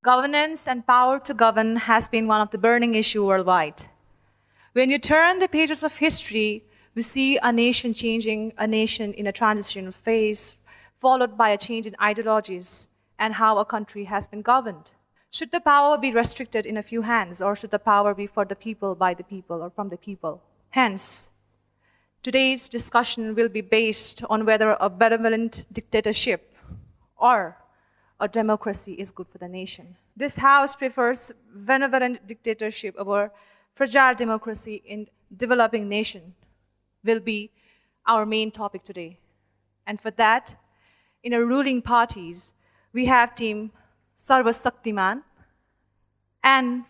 Governance and power to govern has been one of the burning issues worldwide. When you turn the pages of history, we see a nation changing, a nation in a transition phase, followed by a change in ideologies and how a country has been governed. Should the power be restricted in a few hands, or should the power be for the people, by the people, or from the people? Hence, today's discussion will be based on whether a benevolent dictatorship or a democracy is good for the nation. This House prefers benevolent dictatorship over fragile democracy in developing nation will be our main topic today. And for that, in our ruling parties, we have team Sarva Shaktiman, and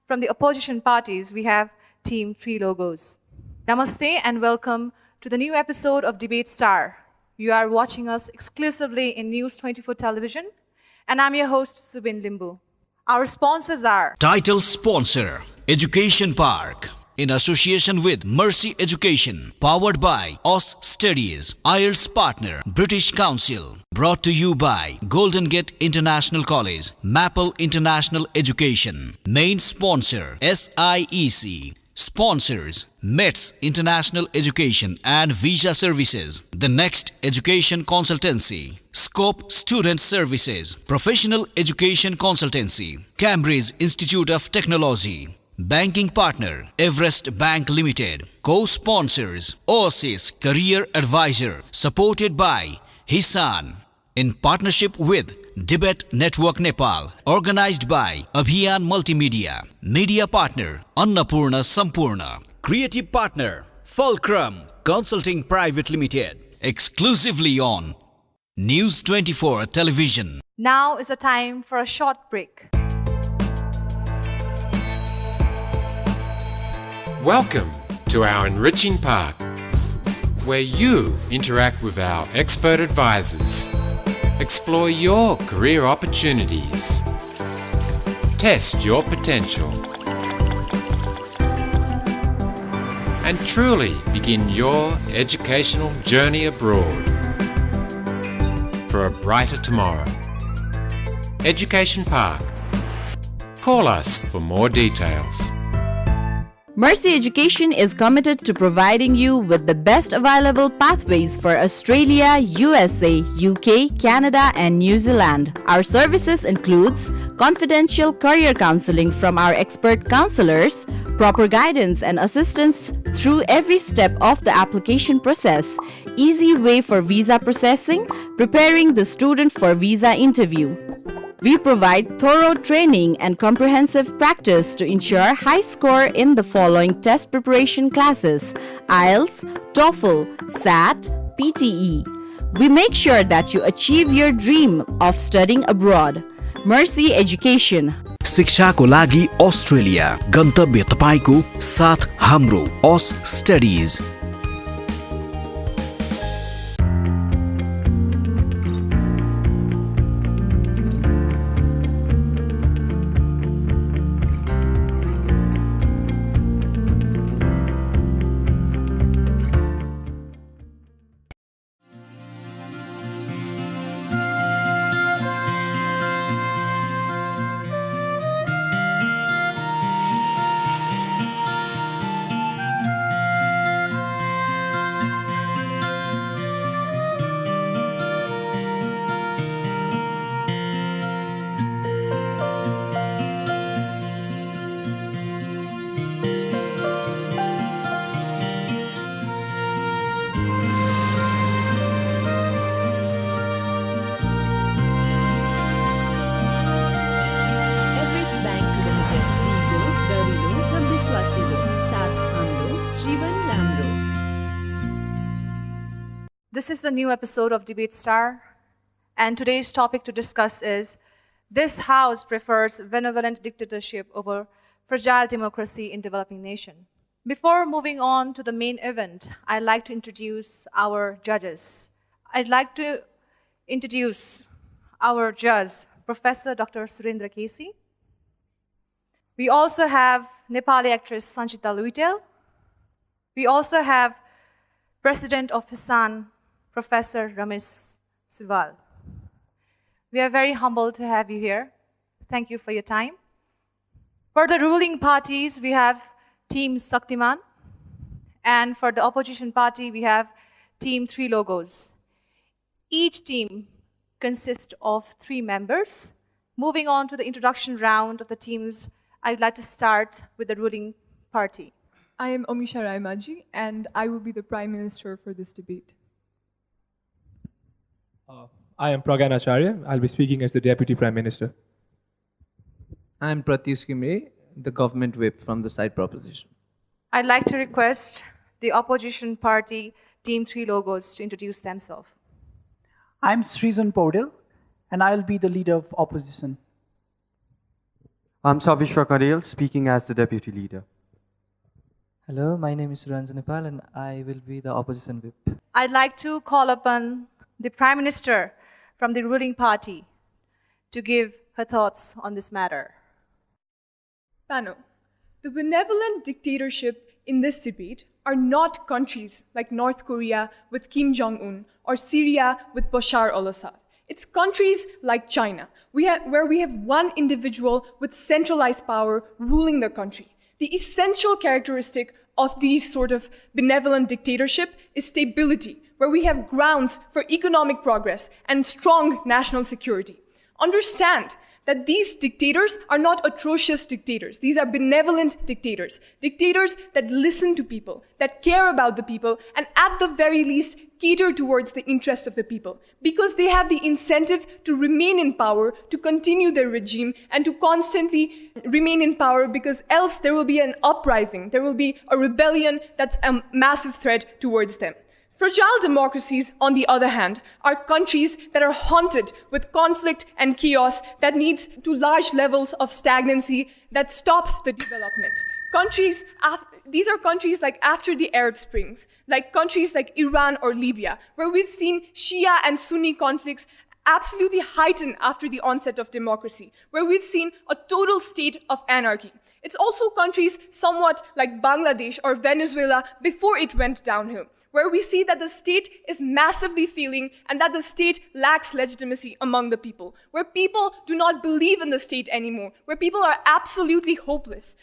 from the opposition parties, we have team Three Logos. Namaste and welcome to the new episode of Debate Star. You are watching us exclusively in News 24 television, and I'm your host, Subin Limbu. Our sponsors are Title Sponsor, Education Park, in association with Mercy Education, powered by OS Studies, IELTS Partner, British Council, brought to you by Golden Gate International College, Maple International Education, main sponsor, SIEC, sponsors, METS International Education and Visa Services, The Next Education Consultancy, Scope Student Services, Professional Education Consultancy, Cambridge Institute of Technology, Banking Partner, Everest Bank Limited, Co-sponsors, Oasis Career Advisor, supported by Hisan, in partnership with Debate Network Nepal, organized by Abhiyan Multimedia, Media Partner, Annapurna Sampurna, Creative Partner, Fulcrum Consulting Private Limited, exclusively on News 24 Television. Now is the time for a short break. Welcome to our enriching park, where you interact with our expert advisors, explore your career opportunities, test your potential, and truly begin your educational journey abroad for a brighter tomorrow. Education Park. Call us for more details. Mercy Education is committed to providing you with the best available pathways for Australia, USA, UK, Canada and New Zealand. Our services includes confidential career counseling from our expert counselors, proper guidance and assistance through every step of the application process, easy way for visa processing, preparing the student for visa interview. We provide thorough training and comprehensive practice to ensure high score in the following test preparation classes: IELTS, TOEFL, SAT, PTE. We make sure that you achieve your dream of studying abroad. Mercy Education. शिक्षाको लागि Australia गन्तव्य तपाईको साथ हाम्रो OS Studies. This is the new episode of Debate Star, and today's topic to discuss is this House prefers benevolent dictatorship over fragile democracy in developing nation. Before moving on to the main event, I'd like to introduce our judges. I'd like to introduce our judge, Professor Dr. Surendra Kesi. We also have Nepali actress Sanchita Luitel. We also have President of Hisan, Professor Ramesh Sival. We are very humbled to have you here. Thank you for your time. For the ruling parties, we have Team Saktiman. And for the opposition party, we have Team Three Logos. Each team consists of 3 members. Moving on to the introduction round of the teams, I'd like to start with the ruling party. I am Amisha Raimaji, and I will be the Prime Minister for this debate. I am Pragan Acharya. I'll be speaking as the Deputy Prime Minister. I am Pratyush Kimre, the government whip from the side proposition. I'd like to request the opposition party, Team Three Logos, to introduce themselves. I'm Srijan Paudel, and I'll be the leader of opposition. I'm Savishwa Karel, speaking as the deputy leader. Hello, my name is Ranjan Nepal, and I will be the opposition whip. I'd like to call upon the Prime Minister from the ruling party to give her thoughts on this matter. Panel. The benevolent dictatorship in this debate are not countries like North Korea with Kim Jong-un or Syria with Bashar al-Assad. It's countries like China, where we have one individual with centralized power ruling the country. The essential characteristic of these sort of benevolent dictatorship is stability, where we have grounds for economic progress and strong national security. Understand that these dictators are not atrocious dictators. These are benevolent dictators. Dictators that listen to people, that care about the people, and at the very least, cater towards the interest of the people. Because they have the incentive to remain in power, to continue their regime, and to constantly remain in power, because else there will be an uprising, there will be a rebellion that's a massive threat towards them. Fragile democracies, on the other hand, are countries that are haunted with conflict and chaos that leads to large levels of stagnancy that stops the development. These are countries like after the Arab Springs, like countries like Iran or Libya, where we've seen Shia and Sunni conflicts absolutely heighten after the onset of democracy, where we've seen a total state of anarchy. It's also countries somewhat like Bangladesh or Venezuela before it went downhill, where we see that the state is massively failing and that the state lacks legitimacy among the people, where people do not believe in the state anymore, where people are absolutely hopeless.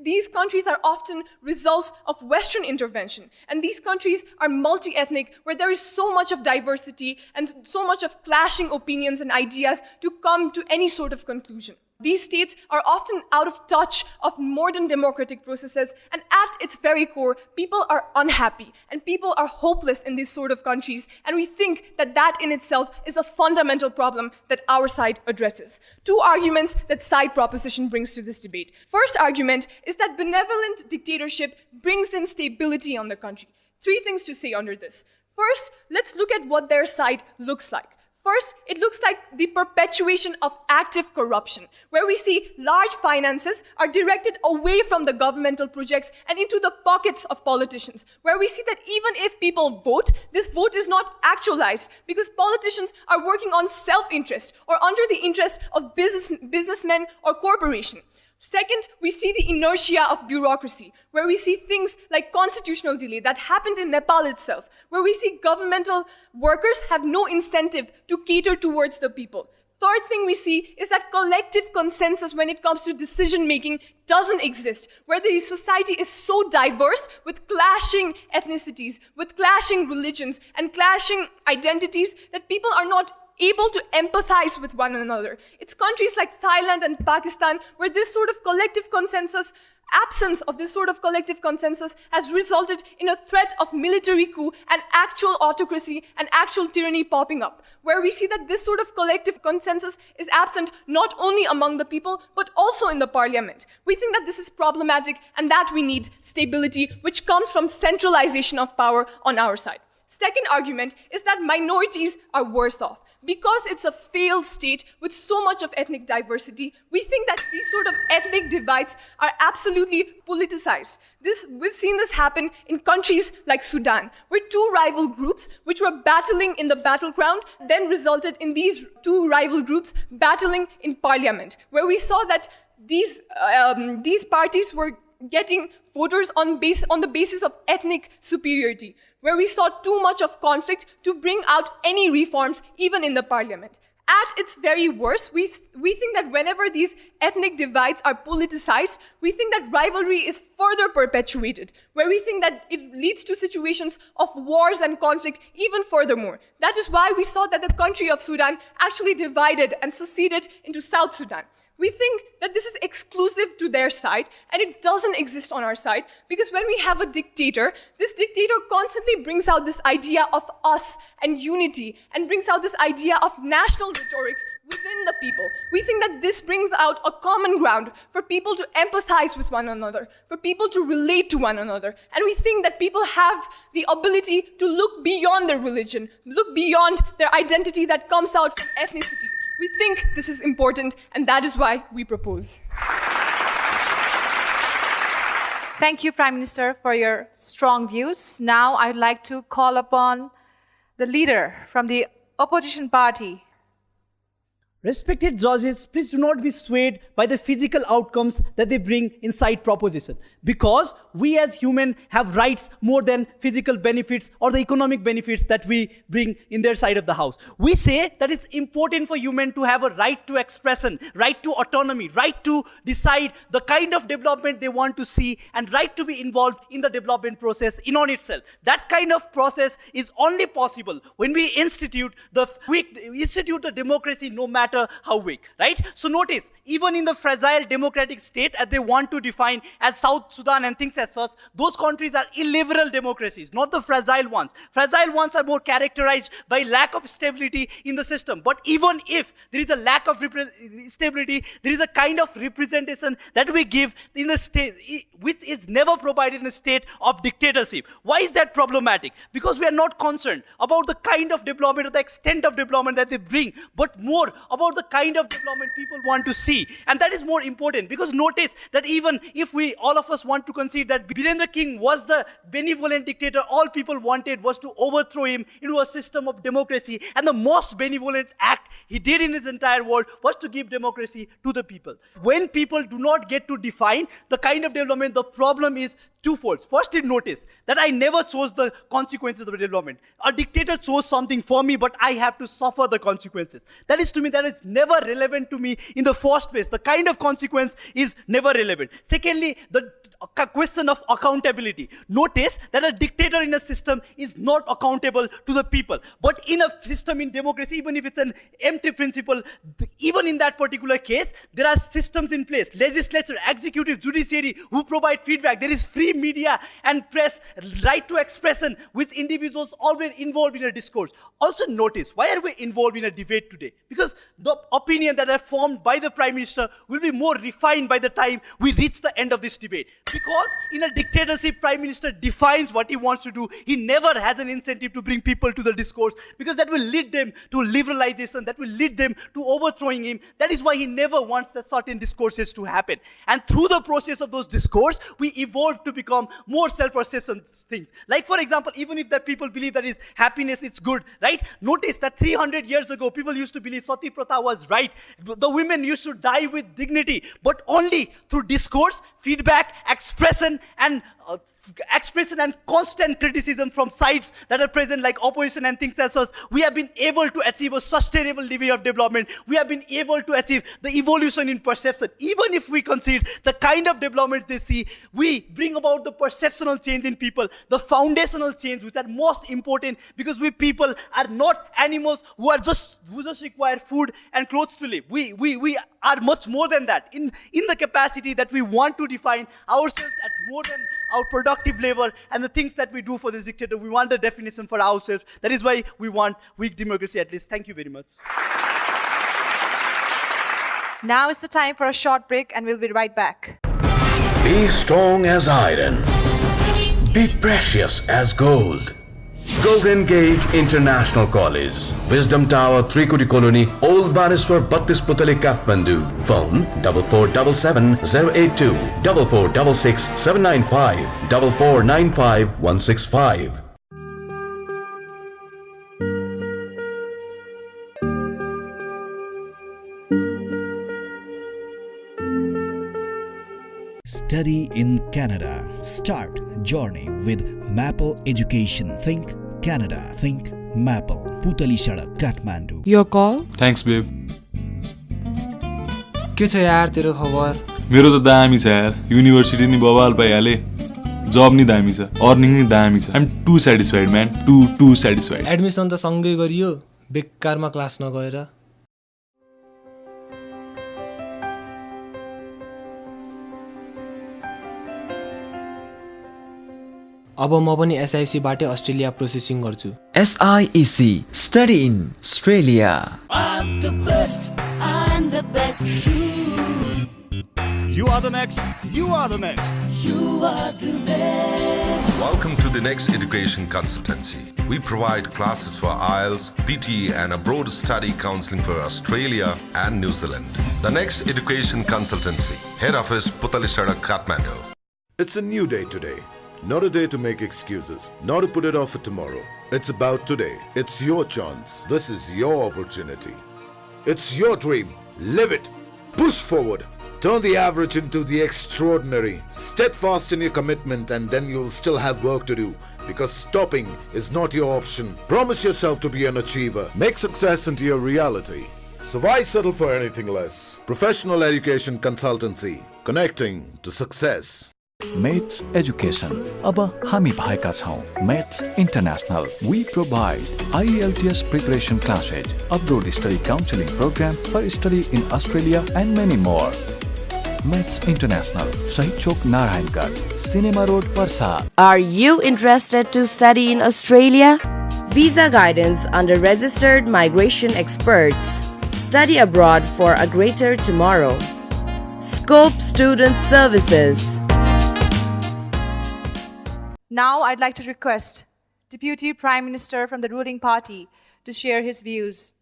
These countries are often results of Western intervention, and these countries are multi-ethnic, where there is so much of diversity and so much of clashing opinions and ideas to come to any sort of conclusion. These states are often out of touch of modern democratic processes, and at its very core, people are unhappy and people are hopeless in these sort of countries, and we think that that in itself is a fundamental problem that our side addresses. 2 arguments that side proposition brings to this debate. First argument is that benevolent dictatorship brings in stability on the country. 3 things to say under this. First, let's look at what their side looks like. First, it looks like the perpetuation of active corruption, where we see large finances are directed away from the governmental projects and into the pockets of politicians, where we see that even if people vote, this vote is not actualized because politicians are working on self-interest or under the interest of businessmen or corporation. Second, we see the inertia of bureaucracy, where we see things like constitutional delay that happened in Nepal itself, where we see governmental workers have no incentive to cater towards the people. Third thing we see is that collective consensus when it comes to decision-making doesn't exist, where the society is so diverse with clashing ethnicities, with clashing religions, and clashing identities that people are not able to empathize with one another. It's countries like Thailand and Pakistan where this sort of collective consensus, absence of this sort of collective consensus has resulted in a threat of military coup and actual autocracy and actual tyranny popping up, where we see that this sort of collective consensus is absent not only among the people, but also in the parliament. We think that this is problematic and that we need stability, which comes from centralization of power on our side. Second argument is that minorities are worse off. Because it's a failed state with so much of ethnic diversity, we think that these sort of ethnic divides are absolutely politicized. We've seen this happen in countries like Sudan, where 2 rival groups, which were battling in the battleground, then resulted in these 2 rival groups battling in parliament, where we saw that these parties were getting voters on the basis of ethnic superiority, where we saw too much of conflict to bring out any reforms, even in the parliament. At its very worst, we think that whenever these ethnic divides are politicized, we think that rivalry is further perpetuated, where we think that it leads to situations of wars and conflict even furthermore. That is why we saw that the country of Sudan actually divided and seceded into South Sudan. We think that this is exclusive to their side, and it doesn't exist on our side, because when we have a dictator, this dictator constantly brings out this idea of us and unity, and brings out this idea of national rhetorics within the people. We think that this brings out a common ground for people to empathize with one another, for people to relate to one another. And we think that people have the ability to look beyond their religion, look beyond their identity that comes out from ethnicity. We think this is important, and that is why we propose. Thank you, Prime Minister, for your strong views. Now I'd like to call upon the leader from the opposition party. Respected judges, please do not be swayed by the physical outcomes that they bring inside proposition. Because we as humans have rights more than physical benefits or the economic benefits that we bring in their side of the house. We say that it's important for humans to have a right to expression, right to autonomy, right to decide the kind of development they want to see, and right to be involved in the development process in on itself. That kind of process is only possible when we institute the democracy, no matter how weak, right? So notice, even in the fragile democratic state as they want to define as South Sudan and things as such, those countries are illiberal democracies, not the fragile ones. Fragile ones are more characterized by lack of stability in the system. But even if there is a lack of stability, there is a kind of representation that we give in the state, which is never provided in a state of dictatorship. Why is that problematic? Because we are not concerned about the kind of development or the extent of development that they bring, but more about the kind of development people want to see. And that is more important, because notice that even if all of us want to concede that Birendra King was the benevolent dictator, all people wanted was to overthrow him into a system of democracy. And the most benevolent act he did in his entire world was to give democracy to the people. When people do not get to define the kind of development, the problem is twofold. First, notice that I never chose the consequences of the development. A dictator chose something for me, but I have to suffer the consequences. That is, to me, that is never relevant to me in the first place. The kind of consequence is never relevant. Secondly, the question of accountability. Notice that a dictator in a system is not accountable to the people. But in a system in democracy, even if it's an empty principle, even in that particular case, there are systems in place. Legislature, executive, judiciary, who provide feedback. There is free media and press, right to expression, which individuals already involved in a discourse. Also notice, why are we involved in a debate today? Because the opinion that are formed by the Prime Minister will be more refined by the time we reach the end of this debate. Because in a dictatorship, Prime Minister defines what he wants to do. He never has an incentive to bring people to the discourse, because that will lead them to liberalization, that will lead them to overthrowing him. That is why he never wants that certain discourses to happen. And through the process of those discourse, we evolve to become more self-perception things. Like, for example, even if that people believe that is happiness, it's good, right? Notice that 300 years ago, people used to believe Sati Pratha was right. The women used to die with dignity, but only through discourse, feedback, expression and constant criticism from sides that are present, like opposition and things as such, we have been able to achieve a sustainable level of development. We have been able to achieve the evolution in perception. Even if we concede the kind of development they see, we bring about the perceptual change in people, the foundational change, which are most important, because we people are not animals who just require food and clothes to live. We are much more than that. In the capacity that we want to define ourselves at more than our productive labor and the things that we do for this dictator. We want a definition for ourselves. That is why we want weak democracy at least. Thank you very much. Now is the time for a short break, and we'll be right back. Be strong as iron. Be precious as gold. Golden Gate International College, Wisdom Tower, Trikoti Colony, Old Baneswar 32 Putali, Kathmandu. Phone 4477 082 4466 795 4495 165. Study in Canada. Start journey with Maple Education. Think Canada. Think Maple, Putali Sadak, Kathmandu. Your call? Thanks, babe. के छ यार तेरो खबर? मेरो त दामी छ यार. युनिभर्सिटी नि बवाल पाइहाले. जब नि दामी छ. अर्निङ नि दामी छ. I'm too satisfied, man. Too satisfied. Admission त सँगै गरियो. बेकारमा क्लास नगएर. अब म पनि SIC बाटै अस्ट्रेलिया प्रोसेसिङ गर्छु. SIEC, study in Australia. I'm the best. I'm the best. You are the next. You are the next. You are the next. Welcome to the Next Education Consultancy. We provide classes for IELTS, PTE and abroad study counseling for Australia and New Zealand. The Next Education Consultancy. Head office Putali Sadak, Kathmandu. It's a new day today. Not a day to make excuses, not to put it off for tomorrow. It's about today. It's your chance. This is your opportunity. It's your dream. Live it. Push forward. Turn the average into the extraordinary. Steadfast in your commitment, and then you'll still have work to do, because stopping is not your option. Promise yourself to be an achiever. Make success into your reality. So why settle for anything less? Professional Education Consultancy. Connecting to success. Mates Education. Aba हामी भएका छौं. Mates International. We provide IELTS preparation classes, abroad study counseling program for study in Australia and many more. Mates International. Shahid Chowk, Narayangarh, Cinema Road, Parsa. Are you interested to study in Australia? Visa guidance under registered migration experts. Study abroad for a greater tomorrow. Scope Student Services. Now I'd like to request Deputy Prime Minister from the ruling party to share his views.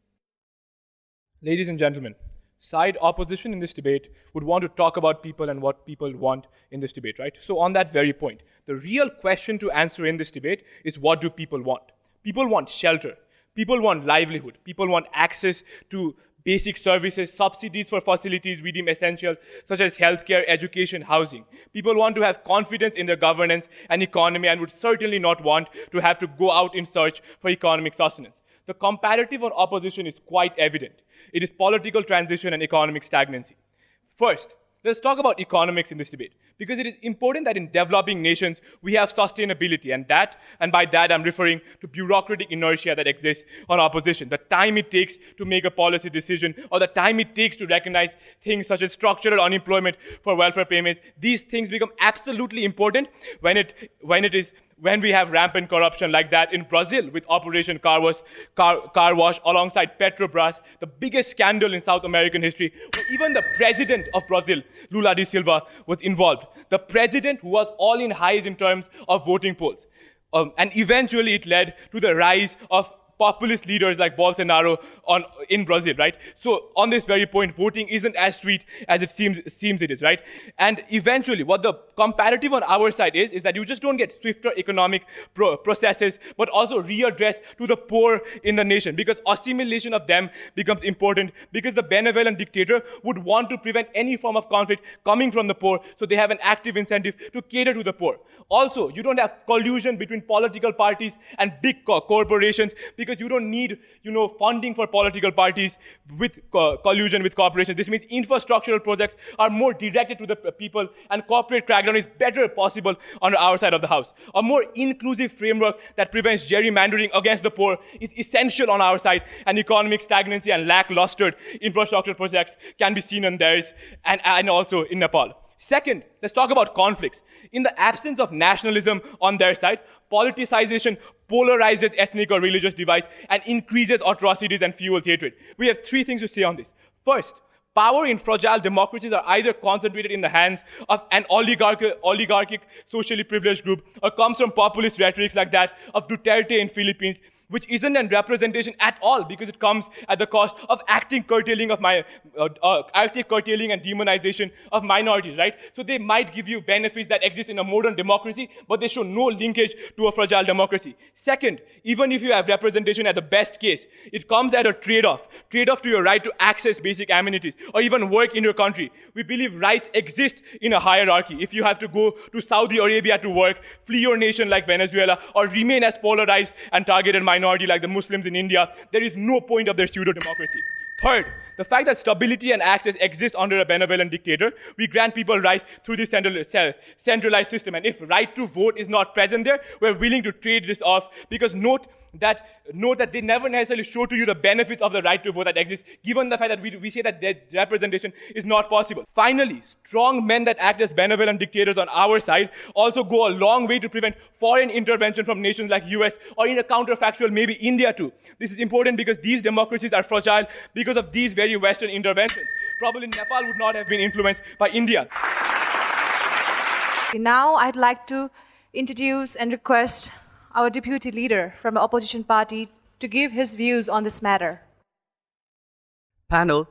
Ladies and gentlemen, side opposition in this debate would want to talk about people and what people want in this debate, right? So on that very point, the real question to answer in this debate is, what do people want? People want shelter. People want livelihood. People want access to basic services, subsidies for facilities we deem essential, such as healthcare, education, housing. People want to have confidence in their governance and economy, and would certainly not want to have to go out in search for economic sustenance. The comparative on opposition is quite evident. It is political transition and economic stagnancy. First, let's talk about economics in this debate, because it is important that in developing nations, we have sustainability, and by that I'm referring to bureaucratic inertia that exists on opposition. The time it takes to make a policy decision, or the time it takes to recognize things such as structural unemployment for welfare payments, these things become absolutely important when we have rampant corruption like that in Brazil with Operation Car Wash alongside Petrobras, the biggest scandal in South American history, where even the president of Brazil, Lula da Silva, was involved. The president who was all in highs in terms of voting polls. And eventually it led to the rise of populist leaders like Bolsonaro in Brazil, right? So on this very point, voting isn't as sweet as it seems it is, right? And eventually, what the comparative on our side is that you just don't get swifter economic processes, but also readdress to the poor in the nation, because assimilation of them becomes important, because the benevolent dictator would want to prevent any form of conflict coming from the poor, so they have an active incentive to cater to the poor. Also, you don't have collusion between political parties and big corporations, because you don't need, funding for political parties with collusion with corporations. This means infrastructural projects are more directed to the people, and corporate crackdown is better possible on our side of the house. A more inclusive framework that prevents gerrymandering against the poor is essential on our side, and economic stagnancy and lackluster infrastructure projects can be seen on theirs and also in Nepal. Second, let's talk about conflicts. In the absence of nationalism on their side, politicization polarizes ethnic or religious divides and increases atrocities and fuels hatred. We have three things to say on this. First, power in fragile democracies are either concentrated in the hands of an oligarchic, socially privileged group, or comes from populist rhetorics like that of Duterte in Philippines, which isn't a representation at all, because it comes at the cost of active curtailing and demonization of minorities, right? So they might give you benefits that exist in a modern democracy, but they show no linkage to a fragile democracy. Second, even if you have representation at the best case, it comes at a trade-off to your right to access basic amenities or even work in your country. We believe rights exist in a hierarchy. If you have to go to Saudi Arabia to work, flee your nation like Venezuela, or remain as polarized and targeted minorities, minority like the Muslims in India, there is no point of their pseudo-democracy. Third, the fact that stability and access exist under a benevolent dictator, we grant people rights through this centralized system. And if right to vote is not present there, we're willing to trade this off, because note that they never necessarily show to you the benefits of the right to vote that exists, given the fact that we say that their representation is not possible. Finally, strong men that act as benevolent dictators on our side also go a long way to prevent foreign intervention from nations like US, or in a counterfactual, maybe India too. This is important because these democracies are fragile because of these very Western interventions. Probably Nepal would not have been influenced by India. Now I'd like to introduce and request our deputy leader from the opposition party to give his views on this matter. Panel,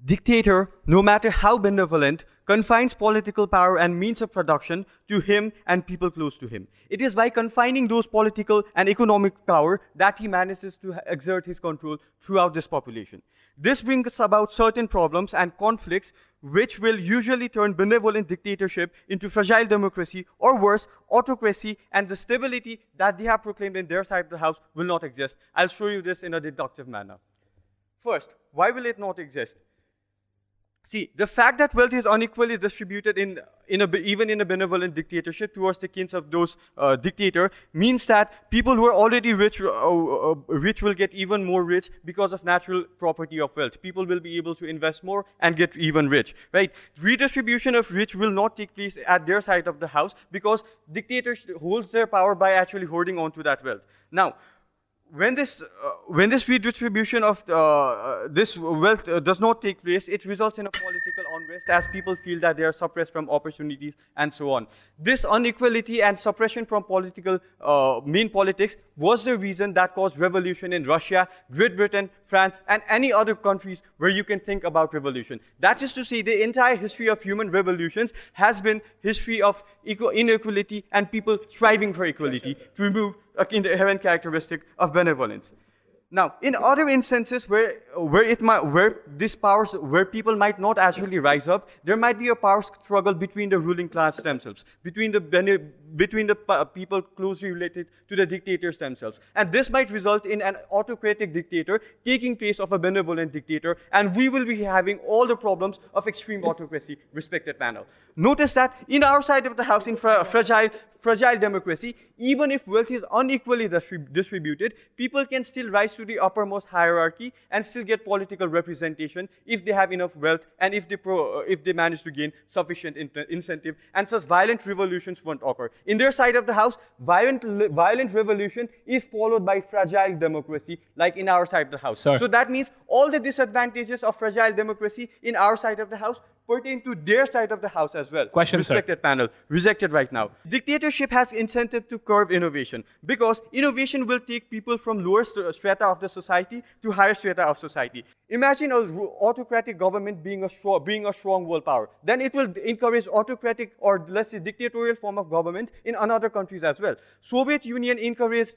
dictator, no matter how benevolent, confines political power and means of production to him and people close to him. It is by confining those political and economic power that he manages to exert his control throughout this population. This brings about certain problems and conflicts which will usually turn benevolent dictatorship into fragile democracy, or worse, autocracy, and the stability that they have proclaimed in their side of the house will not exist. I'll show you this in a deductive manner. First, why will it not exist? See, the fact that wealth is unequally distributed even in a benevolent dictatorship towards the kins of those dictator means that people who are already rich will get even more rich because of natural property of wealth. People will be able to invest more and get even rich, right? Redistribution of rich will not take place at their side of the house because dictators holds their power by actually holding on to that wealth. Now, when this redistribution of this wealth does not take place, it results in a political unrest as people feel that they are suppressed from opportunities and so on. This inequality and suppression from main politics was the reason that caused revolution in Russia, Great Britain, France, and any other countries where you can think about revolution. That is to say, the entire history of human revolutions has been history of inequality and people striving for equality to remove an inherent characteristic of benevolence. Now, in other instances where people might not actually rise up, there might be a power struggle between the ruling class themselves, between the people closely related to the dictators themselves. And this might result in an autocratic dictator taking place of a benevolent dictator, and we will be having all the problems of extreme autocracy, respected panel. Notice that in our side of the house, in fragile democracy, even if wealth is unequally distributed, people can still rise to the uppermost hierarchy and still get political representation if they have enough wealth and if they manage to gain sufficient incentive, and such violent revolutions won't occur. In their side of the house, violent revolution is followed by fragile democracy, like in our side of the house. Sir. So that means all the disadvantages of fragile democracy in our side of the house pertain to their side of the house as well. Question, respected panel, rejected right now. Dictatorship has incentive to curb innovation because innovation will take people from lower strata of the society to higher strata of society. Imagine an autocratic government being a strong world power. Then it will encourage autocratic or let's say dictatorial form of government in other countries as well. Soviet Union encouraged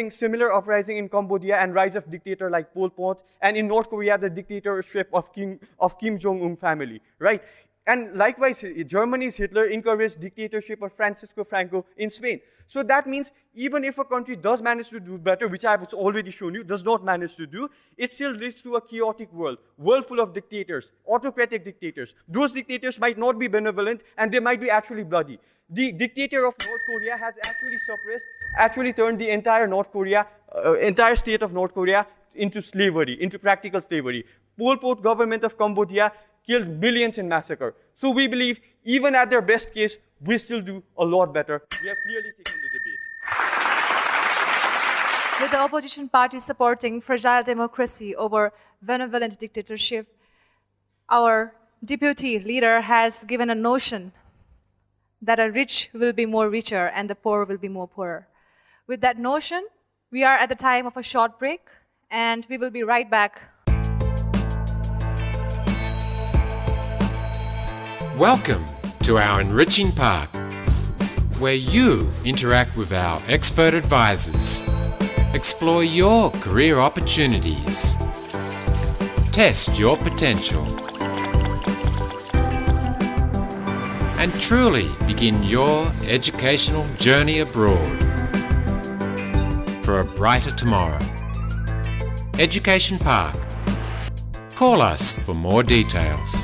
similar uprising in Cambodia and rise of dictator like Pol Pot, and in North Korea the dictatorship of Kim Jong-un family, right? And likewise, Germany's Hitler encouraged dictatorship of Francisco Franco in Spain. So that means even if a country does manage to do better, which I have already shown you, does not manage to do, it still leads to a chaotic world full of dictators, autocratic dictators. Those dictators might not be benevolent and they might be actually bloody. The dictator of North Korea has actually turned the entire state of North Korea into slavery, into practical slavery. Pol Pot government of Cambodia killed millions in massacre. So we believe, even at their best case, we still do a lot better. We have clearly taken the debate. With the opposition party supporting fragile democracy over benevolent dictatorship, our deputy leader has given a notion that a rich will be more richer and the poor will be more poorer. With that notion, we are at the time of a short break, and we will be right back. Welcome to our enriching part, where you interact with our expert advisors, explore your career opportunities, test your potential, and truly begin your educational journey abroad. for a brighter tomorrow. Education Park. Call us for more details.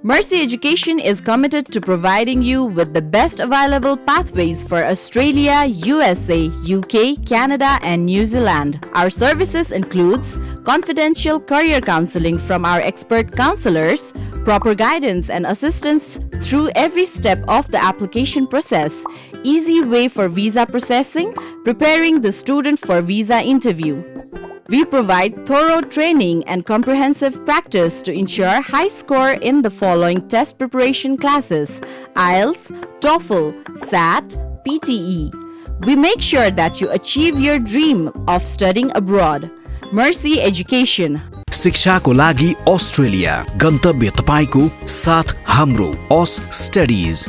Mercy Education is committed to providing you with the best available pathways for Australia, USA, UK, Canada and New Zealand. Our services includes confidential career counseling from our expert counselors, proper guidance and assistance through every step of the application process, easy way for visa processing, preparing the student for visa interview. We provide thorough training and comprehensive practice to ensure high score in the following test preparation classes: IELTS, TOEFL, SAT, PTE. We make sure that you achieve your dream of studying abroad. Mercy Education. शिक्षाको लागि Australia गन्तव्य तपाईको साथ हाम्रो ओस studies.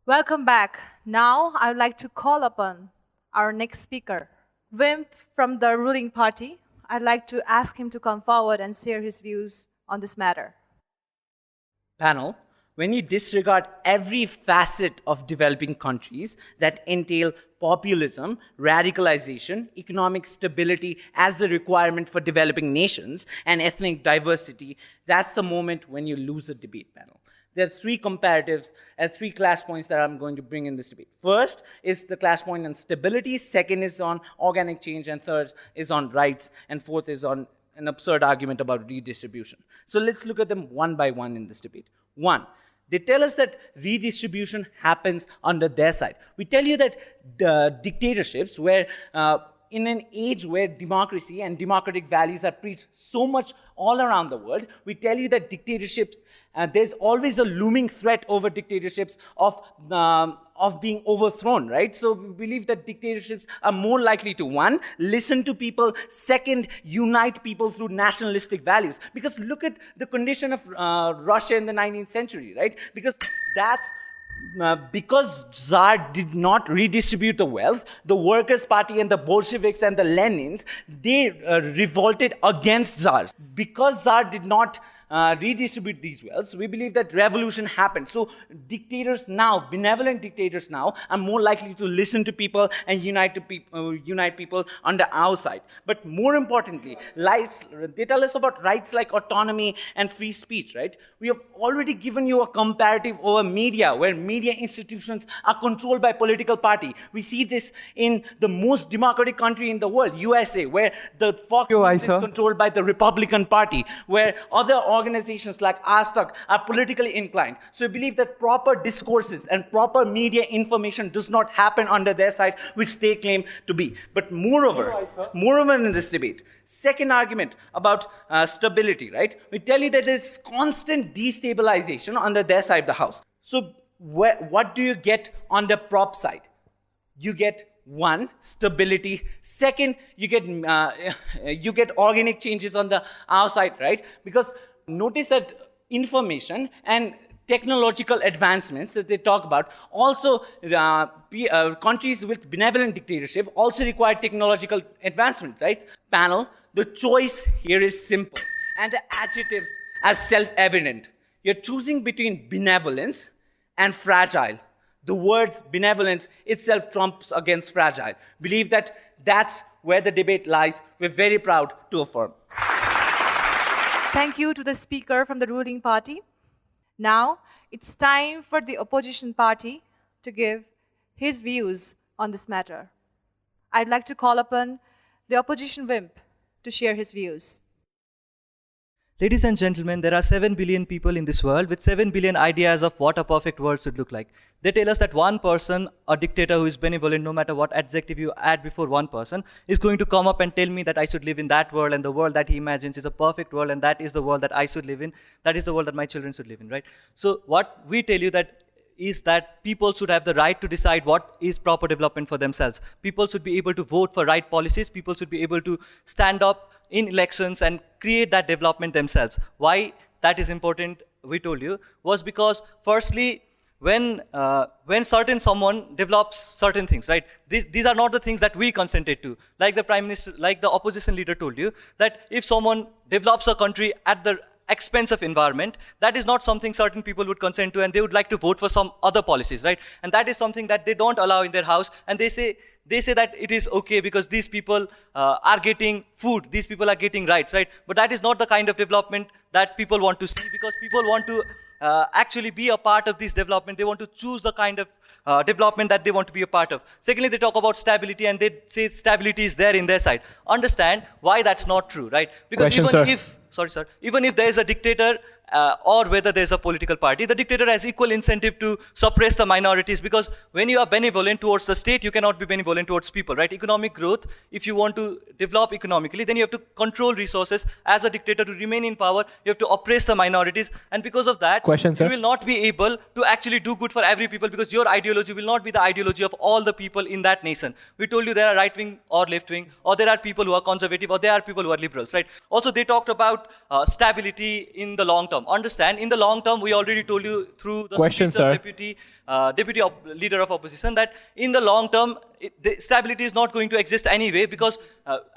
Welcome back. Now I would like to call upon our next speaker, Wimp from the ruling party. I'd like to ask him to come forward and share his views on this matter. Panel, when you disregard every facet of developing countries that entail populism, radicalization, economic stability as the requirement for developing nations, and ethnic diversity, that's the moment when you lose a debate, panel. There are three comparatives and three clash points that I'm going to bring in this debate. First is the clash point on stability, second is on organic change, and third is on rights, and fourth is on an absurd argument about redistribution. So let's look at them one by one in this debate. One, they tell us that redistribution happens under their side. We tell you that dictatorships, where in an age where democracy and democratic values are preached so much all around the world, we tell you that dictatorships, there's always a looming threat over dictatorships of being overthrown, right? So we believe that dictatorships are more likely to, one, listen to people, second, unite people through nationalistic values. Because look at the condition of Russia in the 19th century, right? Because Tsar did not redistribute the wealth, the Workers' Party and the Bolsheviks and the Lenins, they revolted against Tsar. Because Tsar did not redistribute these wealths, we believe that revolution happened. So dictators now, benevolent dictators now, are more likely to listen to people and unite people under our side. But more importantly, they tell us about rights like autonomy and free speech, right? We have already given you a comparative over media, where media institutions are controlled by political party. We see this in the most democratic country in the world, USA, where the Fox News is controlled by the Republican Party, where other organizations like Aztak are politically inclined. So we believe that proper discourses and proper media information does not happen under their side, which they claim to be. But moreover in this debate, second argument about stability, right? We tell you that there's constant destabilization under their side of the house. So what do you get on the prop side? You get one, stability. Second, you get organic changes on the outside, right? Because notice that information and technological advancements that they talk about also, countries with benevolent dictatorship also require technological advancement, right? Panel, the choice here is simple and the adjectives are self-evident. You're choosing between benevolence and fragile. The words benevolence itself trumps against fragile. Believe that that's where the debate lies. We're very proud to affirm. Thank you to the speaker from the ruling party. Now, it's time for the opposition party to give his views on this matter. I'd like to call upon the opposition wimp to share his views. Ladies and gentlemen, there are 7 billion people in this world with 7 billion ideas of what a perfect world should look like. They tell us that one person, a dictator who is benevolent, no matter what adjective you add before one person, is going to come up and tell me that I should live in that world, and the world that he imagines is a perfect world, and that is the world that I should live in. That is the world that my children should live in, right? So what we tell you is that people should have the right to decide what is proper development for themselves. People should be able to vote for right policies. People should be able to stand up in elections and create that development themselves. Why that is important, we told you, was because firstly, when someone develops certain things, right? These are not the things that we consented to. Like the Prime Minister, like the opposition leader told you, that if someone develops a country at the expense of environment, that is not something certain people would consent to, and they would like to vote for some other policies, right? And that is something that they don't allow in their house, and they say that it is okay because these people are getting food, these people are getting rights, right? But that is not the kind of development that people want to see, because people want to actually be a part of this development. They want to choose the kind of development that they want to be a part of. Secondly, they talk about stability, and they say stability is there in their side. Understand why that's not true, right? Because even if there is a dictator, or whether there's a political party, the dictator has equal incentive to suppress the minorities, because when you are benevolent towards the state, you cannot be benevolent towards people, right? Economic growth, if you want to develop economically, then you have to control resources. As a dictator, to remain in power, you have to oppress the minorities, and because of that, you will not be able to actually do good for every people, because your ideology will not be the ideology of all the people in that nation. We told you there are right-wing or left-wing, or there are people who are conservative, or there are people who are liberals, right? Also, they talked about stability in the long term. Understand, in the long term, we already told you through the speech of deputy leader of opposition that in the long term, the stability is not going to exist anyway, because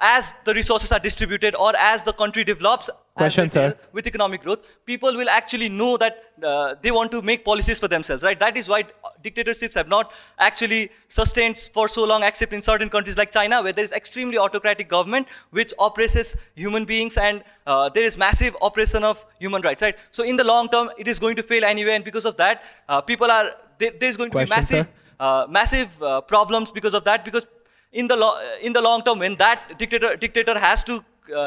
as the resources are distributed, or as the country develops with economic growth, people will actually know that they want to make policies for themselves, right? That is why dictatorships have not actually sustained for so long, except in certain countries like China, where there is extremely autocratic government which oppresses human beings, and there is massive oppression of human rights, right? So in the long term, it is going to fail anyway, and because of that, there is going to be massive problems because of that, because in the long term, when that dictator has to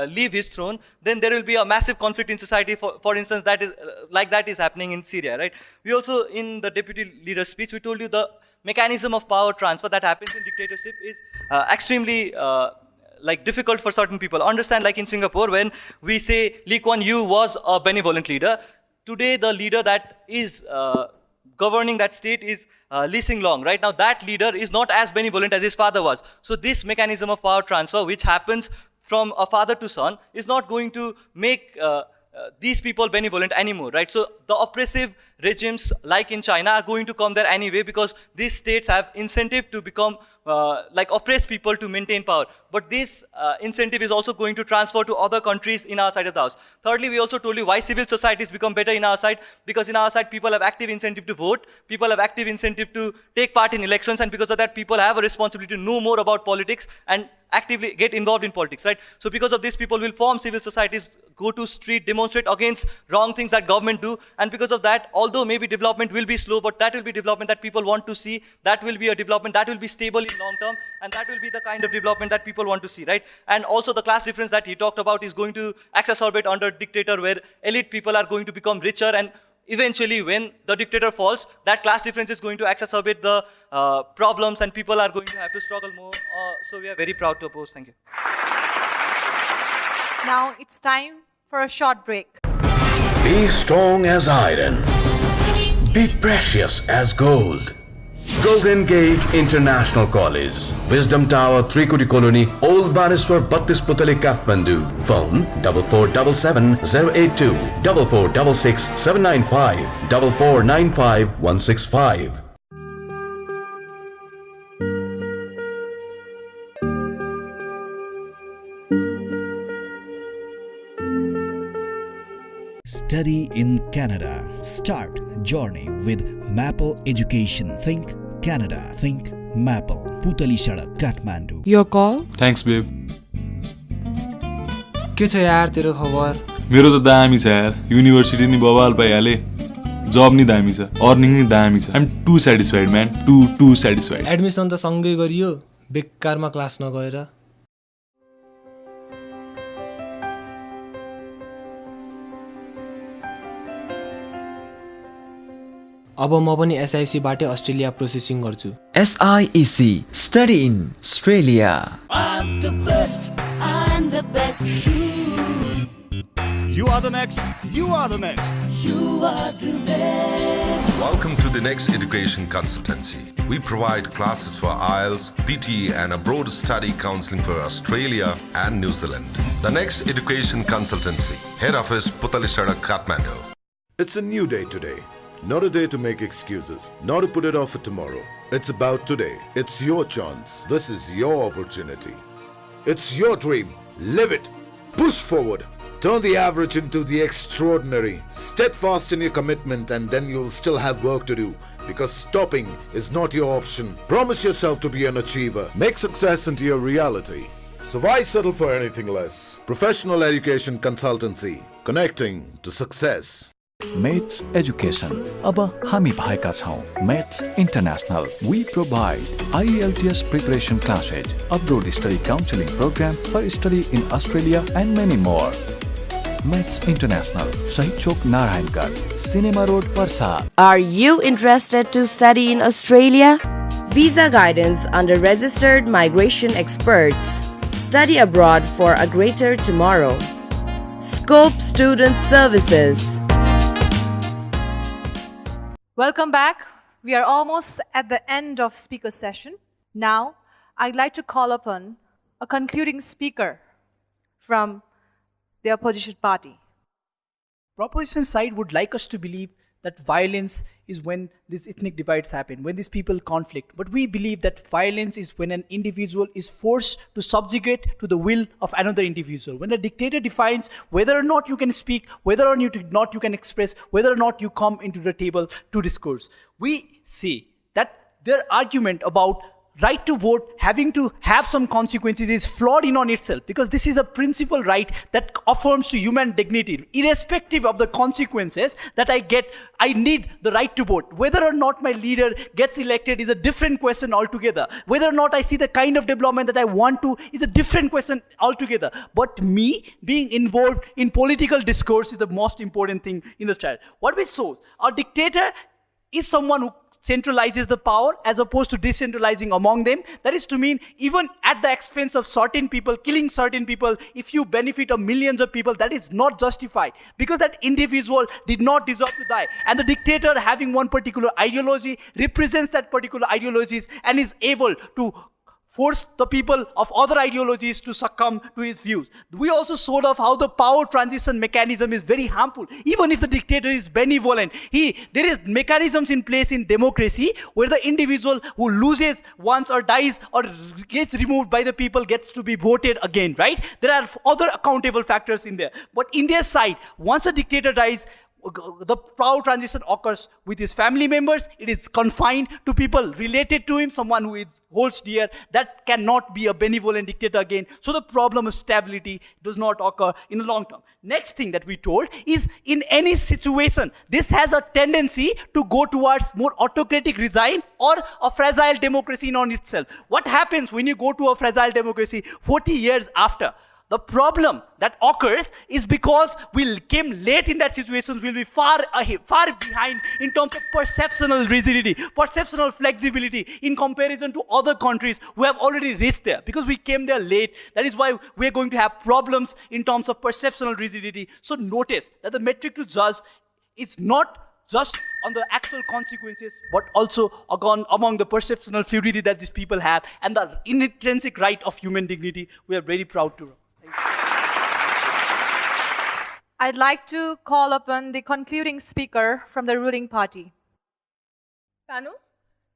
leave his throne, then there will be a massive conflict in society. For instance, that is happening in Syria, right? We also, in the deputy leader's speech, we told you the mechanism of power transfer that happens in dictatorship is extremely difficult for certain people. Understand, like in Singapore, when we say Lee Kuan Yew was a benevolent leader, today the leader that is governing that state is Lee Hsien Loong, right? Now that leader is not as benevolent as his father was. So this mechanism of power transfer, which happens from a father to son, is not going to make these people benevolent anymore, right? So the oppressive regimes like in China are going to come there anyway, because these states have incentive to become oppress people to maintain power. But this incentive is also going to transfer to other countries in our side of the house. Thirdly, we also told you why civil societies become better in our side, because in our side people have active incentive to vote, people have active incentive to take part in elections, and because of that people have a responsibility to know more about politics and actively get involved in politics, right? So because of this, people will form civil societies, go to street, demonstrate against wrong things that government do, and because of that, although maybe development will be slow, but that will be development that people want to see, that will be a development that will be stable in long term, and that will be the kind of development that people want to see, right? And also the class difference that he talked about is going to exacerbate under dictator, where elite people are going to become richer, and eventually when the dictator falls, that class difference is going to exacerbate the problems, and people are going to have to struggle more. So we are very proud to oppose. Thank you. Now it's time for a short break. Be strong as iron. Be precious as gold. Golden Gate International College, Wisdom Tower, Trikoti Colony, Old Baneswar, 32 Putali, Kathmandu. Phone 4477 082 4466 795 4495 165. Study in Canada. Start journey with Maple Education. Think Canada. Think Maple. Putali Sadak, Kathmandu. Your call? Thanks, babe. के छ यार तेरो खबर? मेरो त दामी छ यार, युनिभर्सिटी नि बवाल पाइहाले, जब नि दामी छ, अर्निङ नि दामी छ. आइ एम टु सेटिस्फाइड म्यान, टु सेटिस्फाइड. एडमिसन त सँगै गरियो, बेकारमा क्लास नगएर. अब म पनि SIC बाटै अस्ट्रेलिया प्रोसेसिङ गर्छु. SIEC Study in Australia. I'm the best. I'm the best. You are the next. You are the next. You are the next. Welcome to the Next Education Consultancy. We provide classes for IELTS, PTE and abroad study counselling for Australia and New Zealand. The Next Education Consultancy. Head office Putali Sadak, Kathmandu. It's a new day today. Not a day to make excuses, not to put it off for tomorrow. It's about today. It's your chance. This is your opportunity. It's your dream. Live it. Push forward. Turn the average into the extraordinary. Steadfast in your commitment, and then you'll still have work to do, because stopping is not your option. Promise yourself to be an achiever. Make success into your reality. So why settle for anything less? Professional Education Consultancy. Connecting to success. Mates Education. अब हामी भएका छौं Mates International. We provide IELTS preparation classes, abroad study counseling program for study in Australia and many more. Mates International, Shahid Chowk, Narayangarh, Cinema Road, Parsa. Are you interested to study in Australia? Visa guidance under registered migration experts. Study abroad for a greater tomorrow. Scope Student Services. Welcome back. We are almost at the end of speaker session. Now, I'd like to call upon a concluding speaker from the opposition party. Proposition side would like us to believe that violence is when these ethnic divides happen, when these people conflict. But we believe that violence is when an individual is forced to subjugate to the will of another individual. When a dictator defines whether or not you can speak, whether or not you can express, whether or not you come into the table to discourse. We see that their argument about right to vote having to have some consequences is flawed in on itself, because this is a principal right that affirms to human dignity. Irrespective of the consequences that I get, I need the right to vote. Whether or not my leader gets elected is a different question altogether. Whether or not I see the kind of development that I want to is a different question altogether. But me being involved in political discourse is the most important thing in the trial. What we saw, a dictator is someone who centralizes the power as opposed to decentralizing among them. That is to mean, even at the expense of certain people, killing certain people, if you benefit of millions of people, that is not justified, because that individual did not deserve to die. And the dictator, having one particular ideology, represents that particular ideologies and is able to force the people of other ideologies to succumb to his views. We also showed off how the power transition mechanism is very harmful. Even if the dictator is benevolent, there is mechanisms in place in democracy where the individual who loses once or dies or gets removed by the people gets to be voted again, right? There are other accountable factors in there. But in their side, once a dictator dies, the power transition occurs with his family members. It is confined to people related to him, someone who holds dear. That cannot be a benevolent dictator again. So the problem of stability does not occur in the long term. Next thing that we told is, in any situation, this has a tendency to go towards more autocratic regime or a fragile democracy in on itself. What happens when you go to a fragile democracy 40 years after? The problem that occurs is because we came late in that situation, we'll be far behind in terms of perceptional rigidity, perceptional flexibility in comparison to other countries who have already reached there. Because we came there late, that is why we're going to have problems in terms of perceptional rigidity. So notice that the metric to judge is not just on the actual consequences, but also among the perceptional fluidity that these people have and the intrinsic right of human dignity. We are very proud to. I'd like to call upon the concluding speaker from the ruling party. Panel,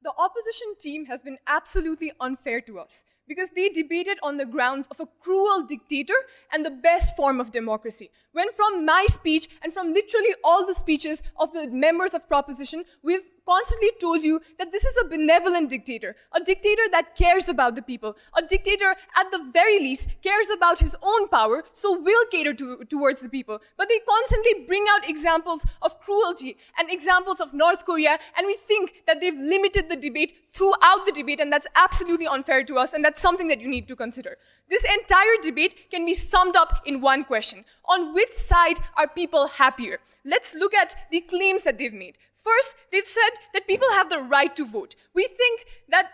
the opposition team has been absolutely unfair to us because they debated on the grounds of a cruel dictator and the best form of democracy. When from my speech and from literally all the speeches of the members of proposition, we've constantly told you that this is a benevolent dictator, a dictator that cares about the people, a dictator at the very least cares about his own power, so will cater towards the people. But they constantly bring out examples of cruelty and examples of North Korea, and we think that they've limited the debate throughout the debate, and that's absolutely unfair to us, and that's something that you need to consider. This entire debate can be summed up in one question. On which side are people happier? Let's look at the claims that they've made. First, they've said that people have the right to vote. We think that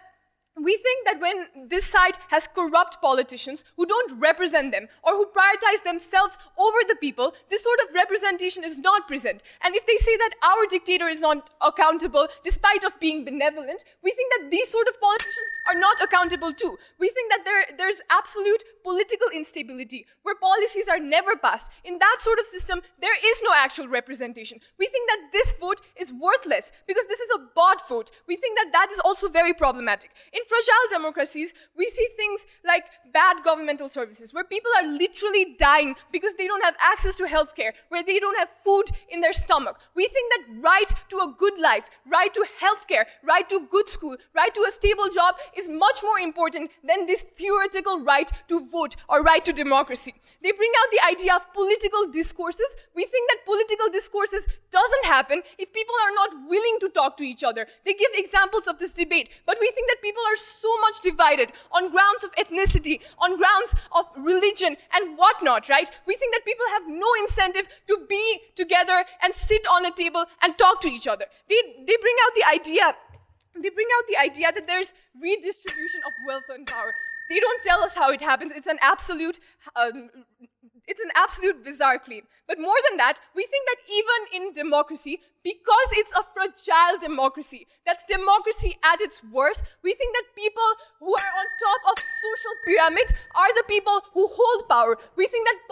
when this side has corrupt politicians who don't represent them or who prioritize themselves over the people, this sort of representation is not present. And if they say that our dictator is not accountable despite of being benevolent, we think that these sort of politicians are not accountable too. We think that there's absolute political instability where policies are never passed. In that sort of system, there is no actual representation. We think that this vote is worthless because this is a bought vote. We think that that is also very problematic. In fragile democracies, we see things like bad governmental services, where people are literally dying because they don't have access to healthcare, where they don't have food in their stomach. We think that right to a good life, right to healthcare, right to good school, right to a stable job is much more important than this theoretical right to vote or right to democracy. They bring out the idea of political discourses. We think that political discourses doesn't happen if people are not willing to talk to each other. They give examples of this debate, but we think that people are so much divided on grounds of ethnicity, on grounds of religion and whatnot, right? We think that people have no incentive to be together and sit on a table and talk to each other. They bring out the idea that there's redistribution of wealth and power. They don't tell us how it happens. It's an absolute bizarre claim. But more than that, we think that even in democracy, because it's a fragile democracy, that's democracy at its worst, we think that people who are on top of social pyramid are the people who hold power. We think that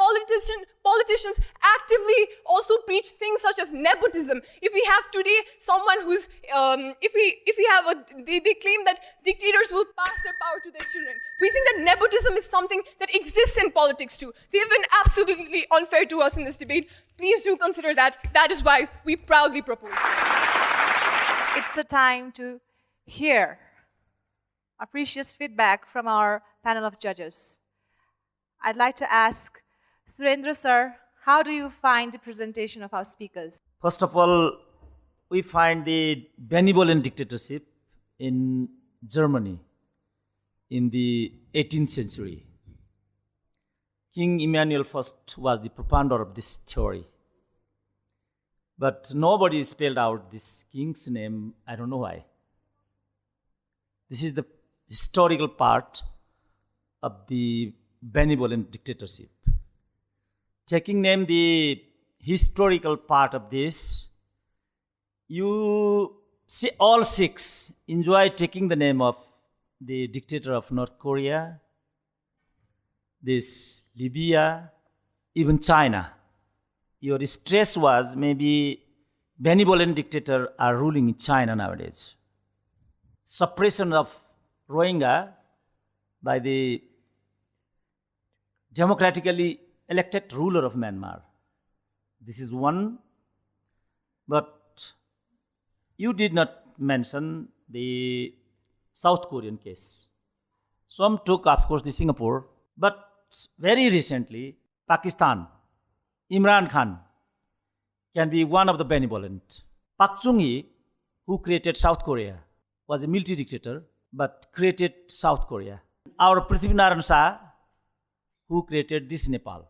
politicians actively also preach things such as nepotism. If we have today someone who's, they claim that dictators will pass their power to their children. We think that nepotism is something that exists in politics too. They've been absolutely unfair to us in this debate. Please do consider that. That is why we proudly propose. It's a time to hear a precious feedback from our panel of judges. I'd like to ask Surendra sir, how do you find the presentation of our speakers? First of all, we find the benevolent dictatorship in Germany in the 18th century. King Emmanuel I was the propounder of this theory. But nobody spelled out this king's name. I don't know why. This is the historical part of the benevolent dictatorship. Taking name the historical part of this, you see all six enjoy taking the name of the dictator of North Korea, this Libya, even China. Your stress was maybe benevolent dictators are ruling in China nowadays. Suppression of Rohingya by the democratically elected ruler of Myanmar. This is one, but you did not mention the South Korean case. Some took, of course, the Singapore, but very recently, Pakistan, Imran Khan can be one of the benevolent. Park Chung-hee, who created South Korea, was a military dictator, but created South Korea. Our Prithviraj Shah, who created this Nepal.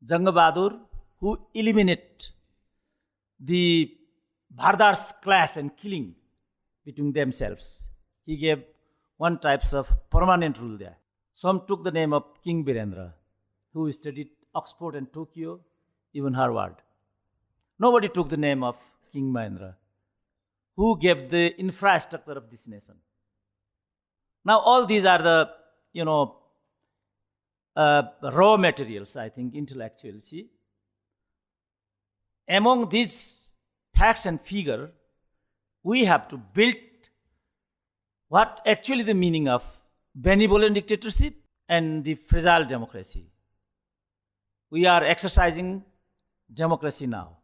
Jang Bahadur, who eliminated the Bhardar's clash and killing between themselves. He gave one type of permanent rule there. Some took the name of King Birendra, who studied Oxford and Tokyo, even Harvard. Nobody took the name of King Mahendra, who gave the infrastructure of this nation. Now all these are the, raw materials, I think, intellectually. See? Among these facts and figure, we have to build what actually the meaning of benevolent dictatorship and the fragile democracy. We are exercising democracy now.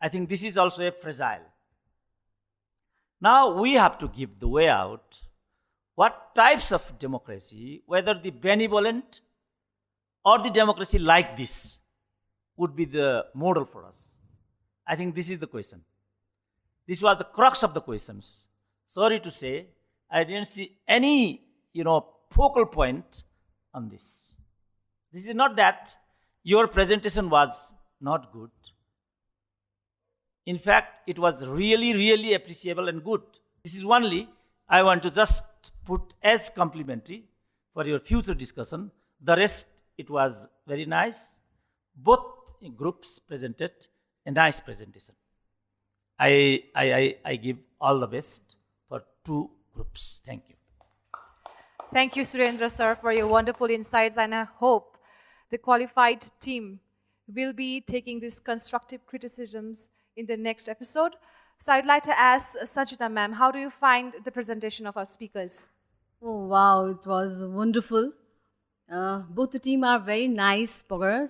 I think this is also a fragile. Now we have to give the way out. What types of democracy, whether the benevolent or the democracy like this, would be the model for us? I think this is the question. This was the crux of the questions. Sorry to say, I didn't see any, focal point on this. This is not that your presentation was not good. In fact, it was really, really appreciable and good. This is only I want to just put as complimentary for your future discussion. The rest, it was very nice. Both groups presented a nice presentation. I give all the best for two groups. Thank you. Thank you, Surendra sir, for your wonderful insights, and I hope the qualified team will be taking these constructive criticisms in the next episode. So I'd like to ask Sanchita ma'am, how do you find the presentation of our speakers? Oh wow, it was wonderful. Both the team are very nice speakers.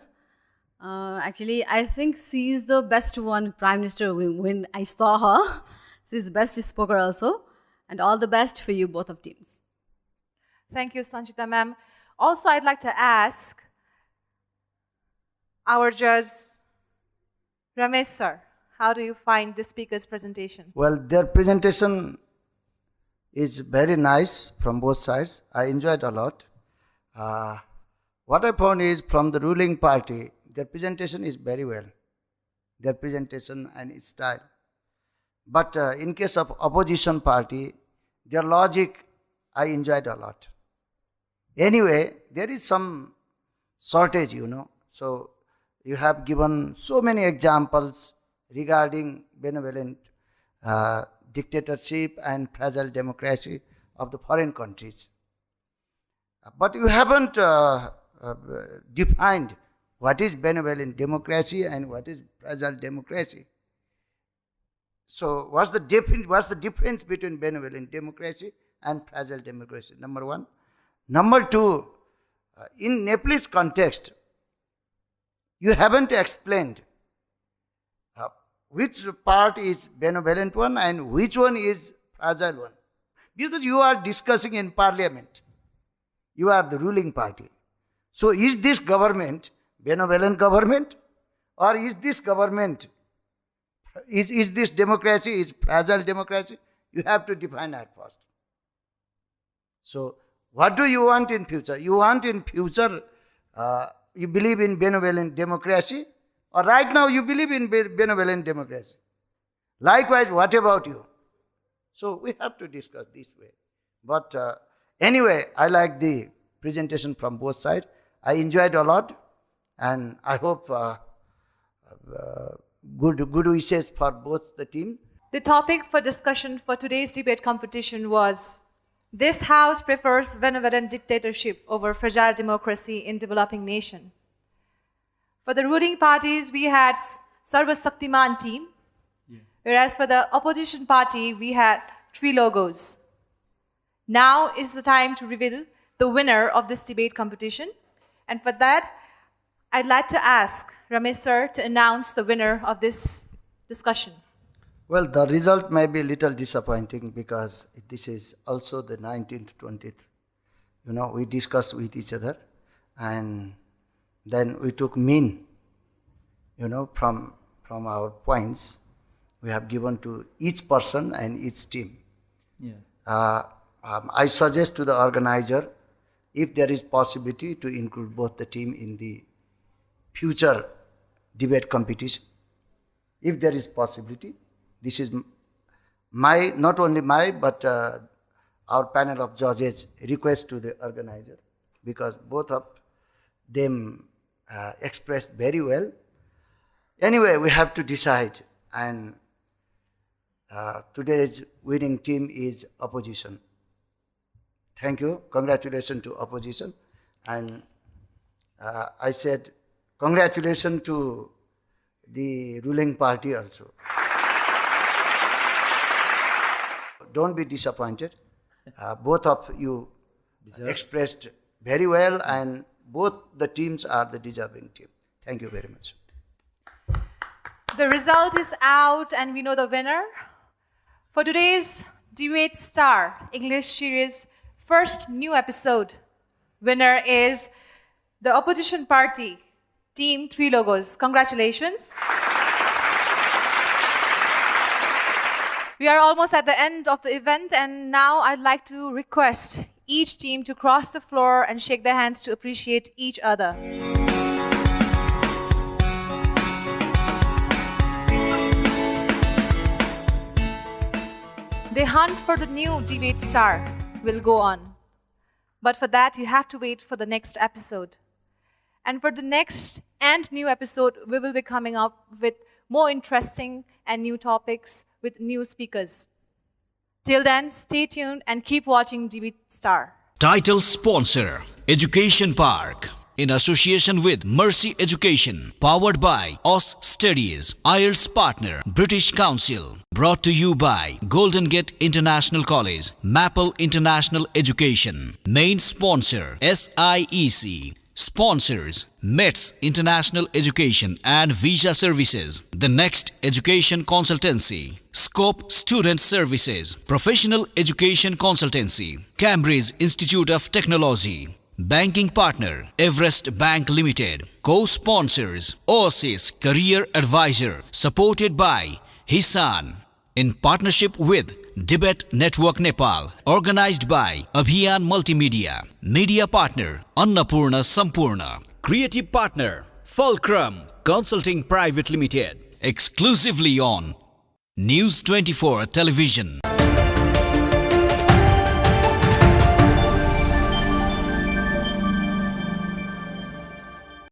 Actually, I think she is the best one, Prime Minister, when I saw her. She's the best speaker also. And all the best for you, both of teams. Thank you, Sanchita ma'am. Also, I'd like to ask our judge, Ramesh sir, how do you find the speaker's presentation? Well, their presentation is very nice from both sides. I enjoyed a lot. What I found is from the ruling party, their presentation is very well. Their presentation and its style. But in case of opposition party, their logic, I enjoyed a lot. Anyway, there is some shortage, So you have given so many examples regarding benevolent dictatorship and fragile democracy of the foreign countries. But you haven't defined what is benevolent democracy and what is fragile democracy. So what's the difference between benevolent democracy and fragile democracy? Number one. Number two, in Nepalese context, you haven't explained which part is benevolent one and which one is fragile one. Because you are discussing in parliament. You are the ruling party. So is this government benevolent government, or is this government, is this democracy, is fragile democracy? You have to define that first. So what do you want in future? You want in future, you believe in benevolent democracy, or right now you believe in benevolent democracy? Likewise, what about you? So we have to discuss this way. But anyway, I like the presentation from both sides. I enjoyed a lot, and I hope good wishes for both the team. The topic for discussion for today's debate competition was, this house prefers benevolent dictatorship over fragile democracy in developing nation. For the ruling parties, we had Sarva Shaktiman team, whereas for the opposition party, we had 3 logos. Now is the time to reveal the winner of this debate competition. And for that, I'd like to ask Ramesh sir to announce the winner of this discussion. Well, the result may be a little disappointing because this is also the 19th, 20th. We discussed with each other, and then we took mean, from our points we have given to each person and each team. Yeah. I suggest to the organizer, if there is possibility, to include both the team in the future debate competition. If there is possibility, this is not only my, but our panel of judges request to the organizer, because both of them expressed very well. Anyway, we have to decide, and today's winning team is opposition. Thank you. Congratulations to opposition. And I said congratulations to the ruling party also. Don't be disappointed. Both of you expressed very well, and both the teams are the deserving team. Thank you very much. The result is out, and we know the winner. For today's Debate Star English series first new episode, winner is the opposition party, Team 3 Logos. Congratulations. We are almost at the end of the event, and now I'd like to request each team to cross the floor and shake their hands to appreciate each other. The hunt for the new debate star will go on. But for that, you have to wait for the next episode. And for the next and new episode, we will be coming up with more interesting and new topics with new speakers. Till then, stay tuned and keep watching Debate Star. Title sponsor, Education Park. In association with Mercy Education, powered by OS Studies, IELTS partner, British Council. Brought to you by Golden Gate International College, Maple International Education. Main sponsor, SIEC. Sponsors, METS International Education and Visa Services. The Next Education Consultancy. Scope Student Services. Professional Education Consultancy. Cambridge Institute of Technology. Banking partner, Everest Bank Limited. Co-sponsors, Oasis Career Advisor, supported by Hisan. In partnership with Debate Network Nepal, organized by Abhiyan Multimedia. Media partner, Annapurna Sampurna. Creative partner, Fulcrum Consulting Private Limited. Exclusively on News 24 Television.